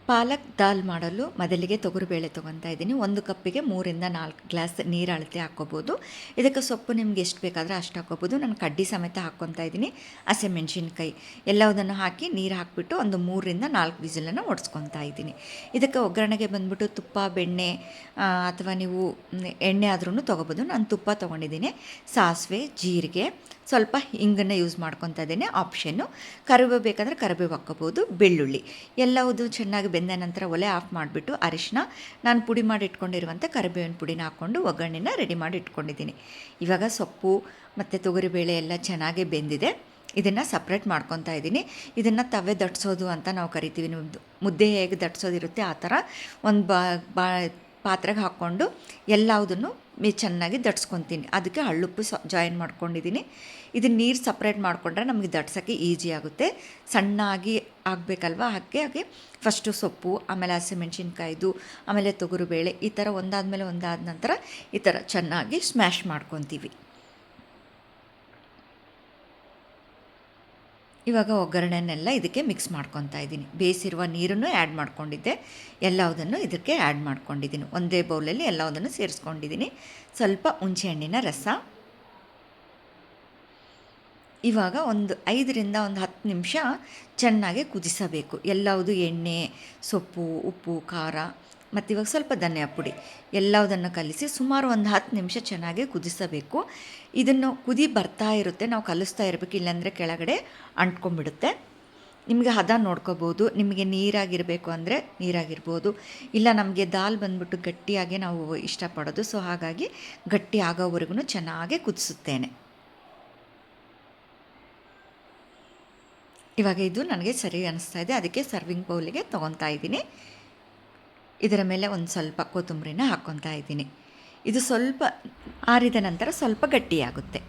ಪಾಲಕ್ ದಾಲ್ ಮಾಡಲು ಮೊದಲಿಗೆ ತೊಗರಿಬೇಳೆ ತೊಗೊತಾ ಇದ್ದೀನಿ. 1 ಕಪ್ಪಿಗೆ 3ರಿಂದ 4 ಗ್ಲಾಸ್ ನೀರು ಅಳತೆ ಹಾಕ್ಕೋಬೋದು. ಇದಕ್ಕೆ ಸೊಪ್ಪು ನಿಮ್ಗೆ ಎಷ್ಟು ಬೇಕಾದರೆ ಅಷ್ಟು ಹಾಕ್ಕೋಬೋದು. ನಾನು ಕಡ್ಡಿ ಸಮೇತ ಹಾಕ್ಕೊತಾ ಇದ್ದೀನಿ. ಹಸಿಮೆಣ್ಸಿನ್ಕಾಯಿ ಎಲ್ಲವುದನ್ನು ಹಾಕಿ ನೀರು ಹಾಕಿಬಿಟ್ಟು ಒಂದು 3ರಿಂದ 4 ವಿಸಿಲನ್ನು ಹೊಡ್ಸ್ಕೊತಾ ಇದ್ದೀನಿ. ಇದಕ್ಕೆ ಒಗ್ಗರಣೆಗೆ ಬಂದುಬಿಟ್ಟು ತುಪ್ಪ, ಬೆಣ್ಣೆ ಅಥವಾ ನೀವು ಎಣ್ಣೆ ಆದ್ರೂ ತೊಗೋಬೋದು. ನಾನು ತುಪ್ಪ ತೊಗೊಂಡಿದ್ದೀನಿ. ಸಾಸಿವೆ, ಜೀರಿಗೆ, ಸ್ವಲ್ಪ ಹಿಂಗನ್ನು ಯೂಸ್ ಮಾಡ್ಕೊತಾ ಇದ್ದೀನಿ, ಆಪ್ಷನ್ನು. ಕರಿಬೇವು ಬೇಕಂದರೆ ಕರಿಬೇವು ಹಾಕ್ಕೋಬೋದು. ಬೆಳ್ಳುಳ್ಳಿ ಎಲ್ಲವುದು ಚೆನ್ನಾಗಿ ಬೆಂದ ನಂತರ ಒಲೆ ಆಫ್ ಮಾಡಿಬಿಟ್ಟು ಅರಿಶಿನ, ನಾನು ಪುಡಿ ಮಾಡಿ ಇಟ್ಕೊಂಡಿರುವಂಥ ಕರಿಬೇವಿನ ಪುಡಿನ ಹಾಕ್ಕೊಂಡು ಒಗ್ಗರಣೆನ ರೆಡಿ ಮಾಡಿ ಇಟ್ಕೊಂಡಿದ್ದೀನಿ. ಇವಾಗ ಸೊಪ್ಪು ಮತ್ತು ತೊಗರಿಬೇಳೆ ಎಲ್ಲ ಚೆನ್ನಾಗಿ ಬೆಂದಿದೆ. ಇದನ್ನು ಸಪ್ರೇಟ್ ಮಾಡ್ಕೊತಾ ಇದ್ದೀನಿ. ಇದನ್ನು ತವೆ ದಟ್ಸೋದು ಅಂತ ನಾವು ಕರಿತೀವಿ. ಮುದ್ದೆ ಹೇಗೆ ದಟ್ಸೋದಿರುತ್ತೆ ಆ ಥರ ಒಂದು ಪಾತ್ರೆಗೆ ಹಾಕ್ಕೊಂಡು ಎಲ್ಲವುದನ್ನು ಚೆನ್ನಾಗಿ ದಟ್ಸ್ಕೊತೀನಿ. ಅದಕ್ಕೆ ಹಳ್ಳುಪ್ಪು ಜಾಯಿನ್ ಮಾಡ್ಕೊಂಡಿದ್ದೀನಿ. ಇದನ್ನು ನೀರು ಸಪ್ರೇಟ್ ಮಾಡಿಕೊಂಡ್ರೆ ನಮಗೆ ದಟ್ಸೋಕ್ಕೆ ಈಸಿ ಆಗುತ್ತೆ. ಸಣ್ಣಾಗಿ ಆಗಬೇಕಲ್ವ, ಹಾಗೆ ಫಸ್ಟು ಸೊಪ್ಪು, ಆಮೇಲೆ ಹಸಿಮೆಣ್ಸಿನ್ಕಾಯ್ದು, ಆಮೇಲೆ ತೊಗರಿಬೇಳೆ, ಈ ಥರ ಒಂದಾದಮೇಲೆ ಒಂದಾದ ನಂತರ ಈ ಥರ ಚೆನ್ನಾಗಿ ಸ್ಮ್ಯಾಶ್ ಮಾಡ್ಕೊತೀವಿ. ಇವಾಗ ಒಗ್ಗರಣೆನೆಲ್ಲ ಇದಕ್ಕೆ ಮಿಕ್ಸ್ ಮಾಡ್ಕೊತಾ ಇದ್ದೀನಿ. ಬೇಯಿಸಿರುವ ನೀರನ್ನು ಆ್ಯಡ್ ಮಾಡ್ಕೊಂಡಿದ್ದೆ. ಎಲ್ಲವುದನ್ನು ಇದಕ್ಕೆ ಆ್ಯಡ್ ಮಾಡ್ಕೊಂಡಿದ್ದೀನಿ. ಒಂದೇ ಬೌಲಲ್ಲಿ ಎಲ್ಲವುದನ್ನು ಸೇರಿಸ್ಕೊಂಡಿದ್ದೀನಿ. ಸ್ವಲ್ಪ ಹುಣಸೆಹಣ್ಣಿನ ರಸ. ಇವಾಗ ಒಂದು 5ರಿಂದ 10 ನಿಮಿಷ ಚೆನ್ನಾಗಿ ಕುದಿಸಬೇಕು. ಎಲ್ಲವುದು ಎಣ್ಣೆ, ಸೊಪ್ಪು, ಉಪ್ಪು, ಖಾರ ಮತ್ತು ಇವಾಗ ಸ್ವಲ್ಪ ಧನಿಯಾ ಪುಡಿ ಎಲ್ಲವುದನ್ನು ಕಲಿಸಿ ಸುಮಾರು ಒಂದು 10 ನಿಮಿಷ ಚೆನ್ನಾಗಿ ಕುದಿಸಬೇಕು. ಇದನ್ನು ಕುದಿ ಬರ್ತಾ ಇರುತ್ತೆ, ನಾವು ಕಲಿಸ್ತಾ ಇರಬೇಕು, ಇಲ್ಲಾಂದರೆ ಕೆಳಗಡೆ ಅಂಟ್ಕೊಂಡ್ಬಿಡುತ್ತೆ. ನಿಮಗೆ ಹದ ನೋಡ್ಕೋಬೋದು. ನಿಮಗೆ ನೀರಾಗಿರಬೇಕು ಅಂದರೆ ನೀರಾಗಿರ್ಬೋದು, ಇಲ್ಲ ನಮಗೆ ದಾಲ್ ಬಂದ್ಬಿಟ್ಟು ಗಟ್ಟಿಯಾಗಿ ನಾವು ಇಷ್ಟಪಡೋದು, ಸೊ ಹಾಗಾಗಿ ಗಟ್ಟಿ ಆಗೋವರೆಗೂ ಚೆನ್ನಾಗಿ ಕುದಿಸುತ್ತೇನೆ. ಇವಾಗ ಇದು ನನಗೆ ಸರಿ ಅನ್ನಿಸ್ತಾ ಇದೆ, ಅದಕ್ಕೆ ಸರ್ವಿಂಗ್ ಬೌಲಿಗೆ ತೊಗೊತಾ ಇದ್ದೀನಿ. ಇದರ ಮೇಲೆ ಒಂದು ಸ್ವಲ್ಪ ಕೊತ್ತಂಬರಿನ ಹಾಕ್ಕೊತಾ ಇದ್ದೀನಿ. ಇದು ಸ್ವಲ್ಪ ಆರಿದ ನಂತರ ಸ್ವಲ್ಪ ಗಟ್ಟಿಯಾಗುತ್ತೆ.